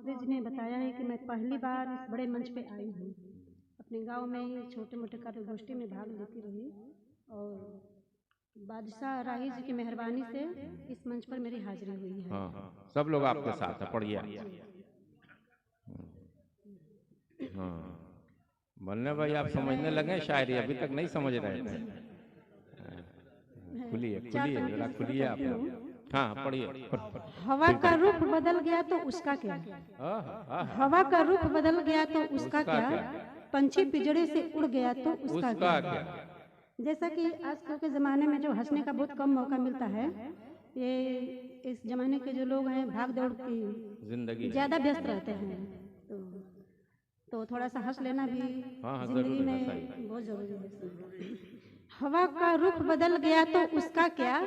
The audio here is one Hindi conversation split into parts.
मुख्तार जी ने बताया है कि मैं पहली बार इस बड़े मंच पे आई हूँ। अपने गांव में ही छोटे मोटे कार्यगोष्ठी में भाग लेती रही और बादशाह राही जी की मेहरबानी से इस मंच पर मेरी हाजिरी हुई है। हाँ, सब लोग आपके साथ है, पढ़िए। हाँ, बोलने भाई आप समझने लगे शायरी, अभी तक नहीं समझ रहे थे। खुलिए खुलिए जरा खुलिए आप। हाँ पढ़िए। हवा का रुख बदल गया तो उसका क्या, हवा का रुख बदल गया तो उसका क्या, पंछी पिंजड़े से उड़ गया तो उसका क्या। जैसा कि आजकल के ज़माने में जो हंसने का बहुत कम मौका मिलता है, ये इस ज़माने के जो लोग हैं भाग दौड़ की जिंदगी ज़्यादा व्यस्त रहते हैं, तो थोड़ा सा हंस लेना भी जिंदगी में बहुत जरूरी है। हवा का रुख बदल गया तो उसका क्या,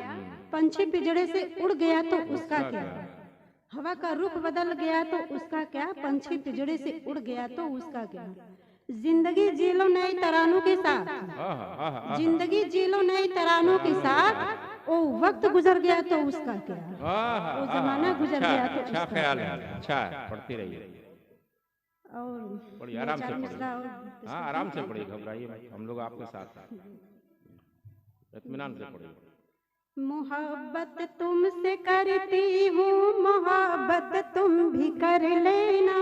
पंछी पिंजड़े से उड़ गया तो उसका क्या। हवा का रुख बदल गया तो उसका क्या, पंछी पिंजड़े से उड़ गया तो उसका क्या। जिंदगी जी लो नई तरानों के साथ, जिंदगी जी लो नई तरानों के साथ, ओ वक्त गुजर गया तो उसका क्या, वो जमाना गुजर गया तो अच्छा ख्याल है। अच्छा पढ़ती रहिए और पढ़िए, आराम से पढ़िए। हाँ आराम से पढ़िए, घबराइए मत, हम लोग आपके साथ हैं, इत्मीनान से पढ़िए। मोहब्बत तुमसे करती हूँ, मोहब्बत तुम भी कर लेना।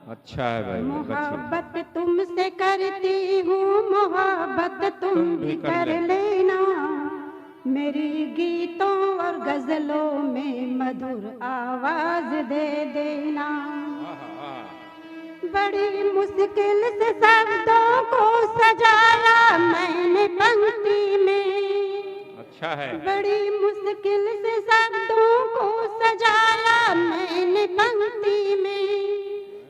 अच्छा है भाई, मोहब्बत तुमसे करती हूँ, मोहब्बत तुम भी कर लेना। मेरी गीतों और गजलों में मधुर आवाज दे देना। बड़ी मुश्किल से शब्दों को सजाया मैंने पंक्ति में। अच्छा है। बड़ी मुश्किल से शब्दों को सजाया मैंने पंक्ति में।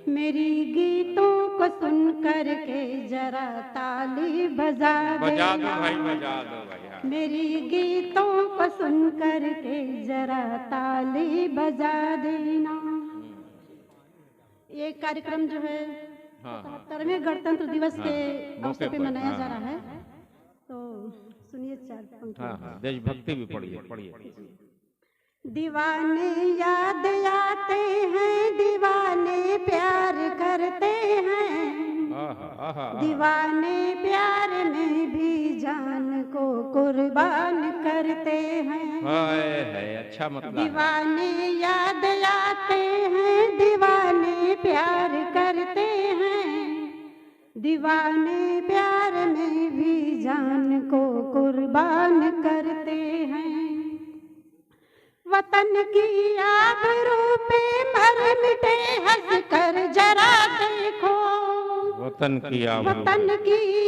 मेरी गीतों को सुन करके जरा ताली बजा देना। भाई बजा दो भाई। मेरी गीतों को सुन करके जरा ताली बजा देना। ये कार्यक्रम जो है 77वें गणतंत्र दिवस के अवसर पे मनाया जा रहा है, तो सुनिए चार पंक्ति। देशभक्ति भी पढ़िए। दीवाने याद आते हैं, दीवाने प्यार करते हैं, दीवाने प्यार में भी जान को कुर्बान करते हैं। अच्छा मतलब दीवाने याद आते हैं, दीवाने प्यार करते हैं, दीवाने प्यार में भी जान को कुर्बान करते हैं। वतन की आबरू पे मर मिटे हंस कर जरा देखो, वतन की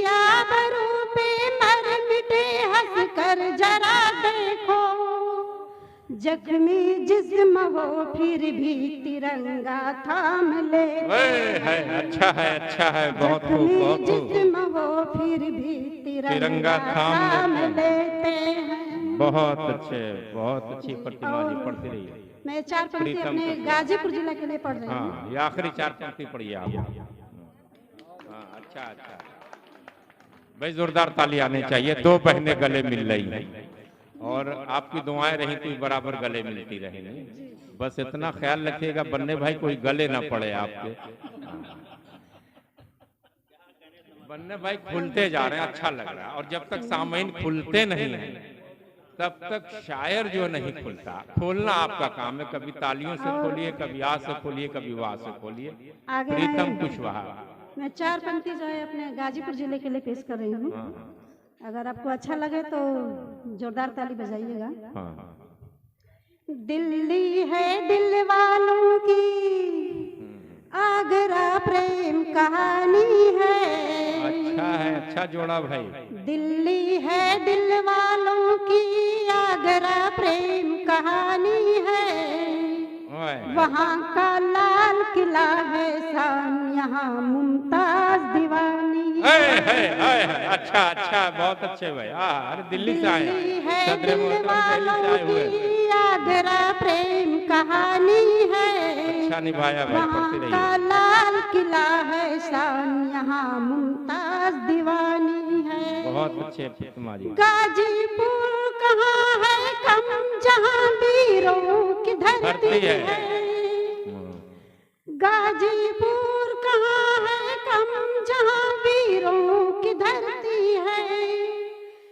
आबरू पे मर मिटे हंस कर जरा देखो। जख्मी जिस्म हो फिर भी तिरंगा थाम ले। अच्छा है बहुत जख्मी जिस्म हो फिर भी तिरंगा थाम लेते हैं। बहुत अच्छी प्रतिमा जी, पढ़ती रहिए। मैं चार पंक्ति अपने गाजीपुर जिला के लिए पढ़ रही हूँ। ये आखिरी चार पंक्ति पढ़िए आप। अच्छा भाई, जोरदार ताली आनी चाहिए। दो बहनें गले मिल रही हैं और आपकी दुआएं रही कोई बराबर गले मिलती रहेंगी। बस इतना ख्याल रखिएगा बन्ने भाई, कोई गले ना पड़े आपके। बन्ने भाई खुलते जा रहे हैं, अच्छा लग रहा है। और जब तक सामईन खुलते नहीं हैं तब तक शायर जो नहीं खुलता। खोलना आपका काम है, कभी तालियों से खोलिए, कभी आ से खोलिए, कभी वाह से खोलिए। प्रीतम कुशवाहा। मैं चार पंक्ति जो है अपने गाजीपुर जिले के लिए पेश कर रही हूँ। अगर आपको अच्छा लगे तो जोरदार ताली बजाइएगा। दिल्ली है दिल वालों की, आगरा प्रेम कहानी है। अच्छा जोड़ा भाई। दिल्ली है दिल वालों की, आगरा प्रेम कहानी है। वहाँ का लाल किला है शान, यहाँ मुमताज दीवानी है। अच्छा बहुत अच्छे भाई। अरे दिल्ली से आए है दिल वालों की, आगरा प्रेम कहानी है। अच्छा निभाया भाई, वहाँ का लाल किला है शान, यहाँ मुमताज दीवानी है। बहुत अच्छे तुम्हारी। गाजीपुर कहाँ है कम, जहाँ वीरों की धरती है। गाजीपुर कहाँ है कम जहाँ वीरों की धरती है,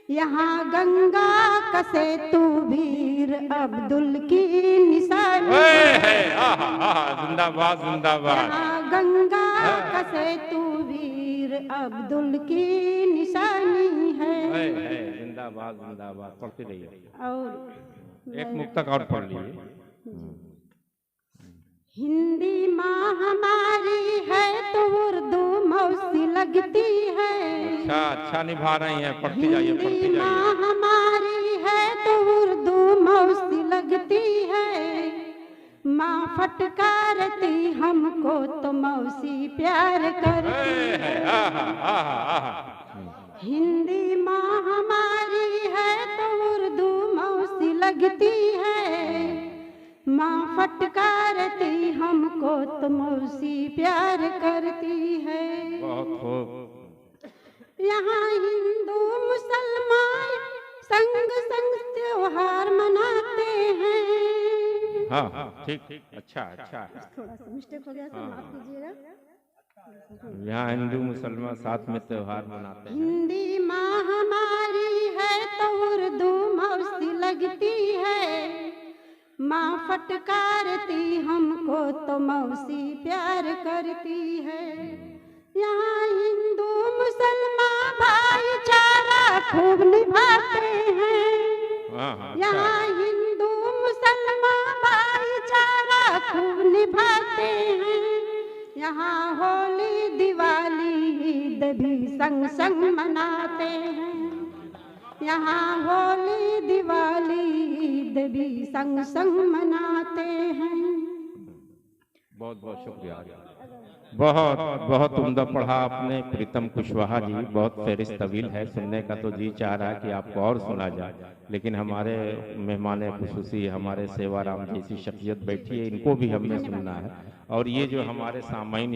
यहाँ गंगा का सेतु वीर अब्दुल की निशानी है। जिंदाबाद जिंदाबाद। यहाँ गंगा का सेतु वीर अब्दुल की निशानी है। जिंदाबाद जिंदाबाद। पढ़ते रहिए। और एक मुक्तक और पढ़ लीजिए। हिंदी माँ हमारी है तो उर्दू मौसी लगती है। अच्छा अच्छा निभा रही हैं, पढ़ती जाइए पढ़ती हिंदी जाइए। माँ हमारी है तो उर्दू मौसी लगती है, माँ फटकारती हमको तो मौसी प्यार करती है। हिंदी माँ हमारी है तो उर्दू मौसी लगती है, माँ फटकारती हमको तो मौसी प्यार करती है। बहुत खूब। यहाँ हिंदू मुसलमान संग संग त्योहार मनाते हैं। हाँ ठीक ठीक। अच्छा अच्छा। थोड़ा सा मिस्टेक हो गया तो माफ कीजिएगा। यहाँ हिंदू मुसलमान साथ में त्योहार मनाते हैं। हिंदी माँ हमारी है तो उर्दू मौसी लगती है, माँ फटकारती हमको तो मौसी प्यार करती है। यहाँ हिंदू मुसलमान भाईचारा खूब निभाते हैं। यहाँ हिंदू मुसलमान भाईचारा खूब निभाते हैं। यहाँ होली दिवाली ईद भी संग संग मनाते हैं। यहाँ होली दिवाली ईद भी संग संग मनाते हैं। बहुत बहुत शुक्रिया। बहुत बहुत उम्दा पढ़ा आपने प्रीतम कुशवाहा जी। बहुत फेरिस्त तवील है, सुनने का तो जी चाह रहा है कि आपको और सुना जाए, लेकिन हमारे मेहमान खुसूसी हमारे सेवाराम जैसी शख्सियत बैठी है, इनको भी हमें सुनना है। और ये जो हमारे सामाइन